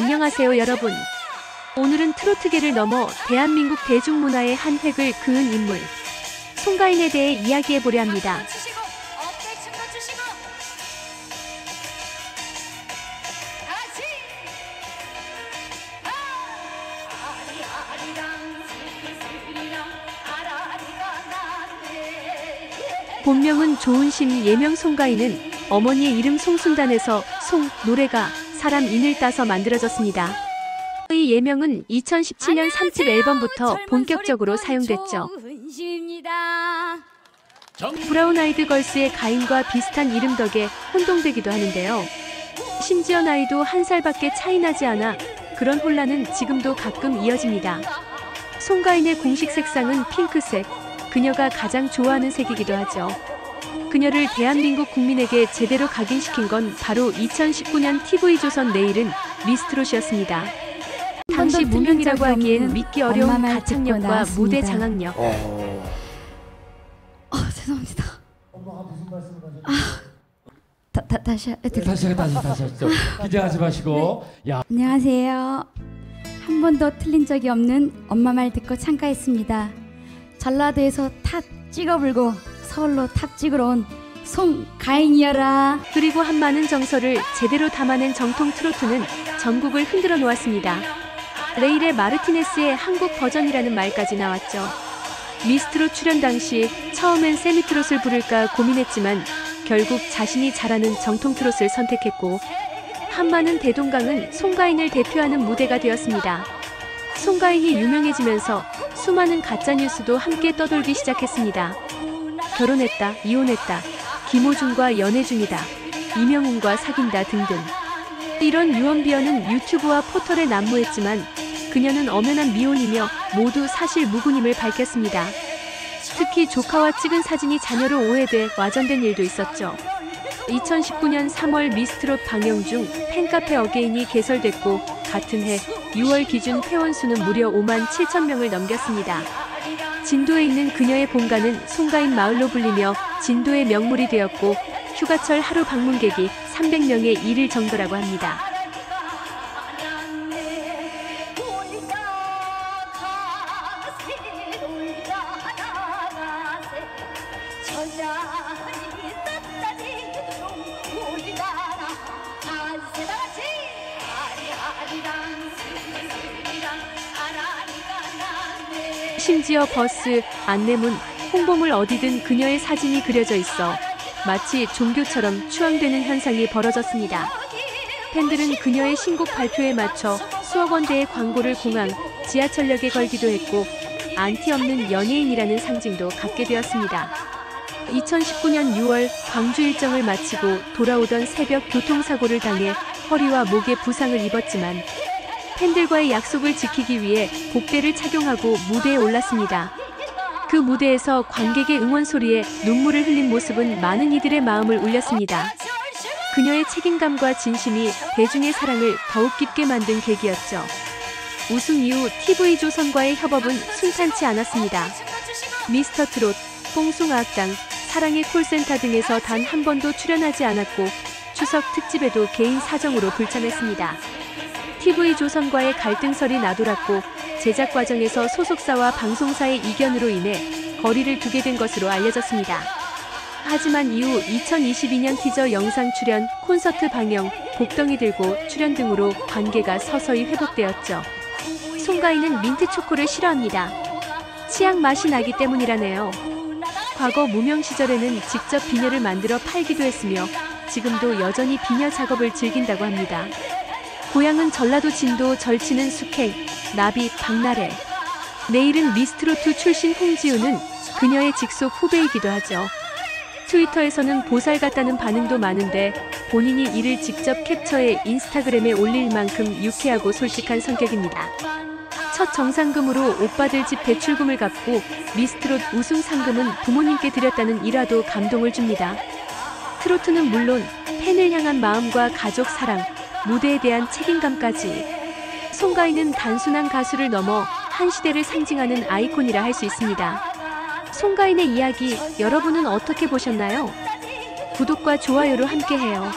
안녕하세요 여러분. 오늘은 트로트계를 넘어 대한민국 대중문화의 한 획을 그은 인물 송가인에 대해 이야기해보려 합니다. 본명은 조은심 예명 송가인은 어머니의 이름 송순단에서 송, 노래가 사람 인을 따서 만들어졌습니다. 이 예명은 2017년 3집 앨범부터 본격적으로 사용됐죠. 브라운 아이드 걸스의 가인과 비슷한 이름 덕에 혼동되기도 하는데요. 심지어 나이도 1살밖에 차이 나지 않아 그런 혼란은 지금도 가끔 이어집니다. 송가인의 공식 색상은 핑크색, 그녀가 가장 좋아하는 색이기도 하죠. 그녀를 대한민국 국민에게 제대로 각인시킨 건 바로 2019년 TV조선 내일은 미스트롯이었습니다. 당시 무명이라고 하기엔 믿기 어려운 가창력과 무대 장악력. 죄송합니다. 엄마가 무슨 말씀을 하셨나요? 다시 하시죠. 긴장하지 마시고. 야. 안녕하세요. 한 번도 틀린 적이 없는 엄마 말 듣고 참가했습니다. 전라도에서 탑 찍어불고 서울로 탑 찍으러 온 송가인이여라. 그리고 한 많은 정서를 제대로 담아낸 정통 트로트는 전국을 흔들어 놓았습니다. 레일의 마르티네스의 한국 버전이라는 말까지 나왔죠. 미스트롯 출연 당시 처음엔 세미트롯을 부를까 고민했지만 결국 자신이 잘하는 정통 트롯을 선택했고 한많은 대동강은 송가인을 대표하는 무대가 되었습니다. 송가인이 유명해지면서 수많은 가짜뉴스도 함께 떠돌기 시작했습니다. 결혼했다, 이혼했다, 김호중과 연애 중이다, 이명웅과 사귄다 등등. 이런 유언비어는 유튜브와 포털에 난무했지만 그녀는 엄연한 미혼이며 모두 사실 무근임을 밝혔습니다. 특히 조카와 찍은 사진이 자녀로 오해돼 와전된 일도 있었죠. 2019년 3월 미스트롯 방영 중 팬카페 어게인이 개설됐고 같은 해 6월 기준 회원수는 무려 5만 7천 명을 넘겼습니다. 진도에 있는 그녀의 본가는 송가인 마을로 불리며 진도의 명물이 되었고 휴가철 하루 방문객이 300명에 이를 정도라고 합니다. 심지어 버스, 안내문, 홍보물 어디든 그녀의 사진이 그려져 있어 마치 종교처럼 추앙되는 현상이 벌어졌습니다. 팬들은 그녀의 신곡 발표에 맞춰 수억 원대의 광고를 공항, 지하철역에 걸기도 했고 안티 없는 연예인이라는 상징도 갖게 되었습니다. 2019년 6월 광주 일정을 마치고 돌아오던 새벽 교통사고를 당해 허리와 목에 부상을 입었지만 팬들과의 약속을 지키기 위해 복대를 착용하고 무대에 올랐습니다. 그 무대에서 관객의 응원 소리에 눈물을 흘린 모습은 많은 이들의 마음을 울렸습니다. 그녀의 책임감과 진심이 대중의 사랑을 더욱 깊게 만든 계기였죠. 우승 이후 TV조선과의 협업은 순탄치 않았습니다. 미스터트롯, 뽕숭아학당, 사랑의 콜센터 등에서 단 한 번도 출연하지 않았고 추석 특집에도 개인 사정으로 불참했습니다. TV조선과의 갈등설이 나돌았고 제작 과정에서 소속사와 방송사의 이견으로 인해 거리를 두게 된 것으로 알려졌습니다. 하지만 이후 2022년 티저 영상 출연, 콘서트 방영, 복덩이 들고 출연 등으로 관계가 서서히 회복되었죠. 송가인은 민트초코를 싫어합니다. 치약 맛이 나기 때문이라네요. 과거 무명 시절에는 직접 비녀를 만들어 팔기도 했으며 지금도 여전히 비녀 작업을 즐긴다고 합니다. 고향은 전라도 진도 절치는 숙행, 나비, 박나래. 내일은 미스트롯2 출신 홍지우는 그녀의 직속 후배이기도 하죠. 트위터에서는 보살 같다는 반응도 많은데 본인이 이를 직접 캡처해 인스타그램에 올릴 만큼 유쾌하고 솔직한 성격입니다. 첫 정상금으로 오빠들 집 대출금을 갚고 미스트롯 우승 상금은 부모님께 드렸다는 일화도 감동을 줍니다. 트로트는 물론 팬을 향한 마음과 가족 사랑, 무대에 대한 책임감까지 송가인은 단순한 가수를 넘어 한 시대를 상징하는 아이콘이라 할 수 있습니다. 송가인의 이야기 여러분은 어떻게 보셨나요? 구독과 좋아요로 함께해요.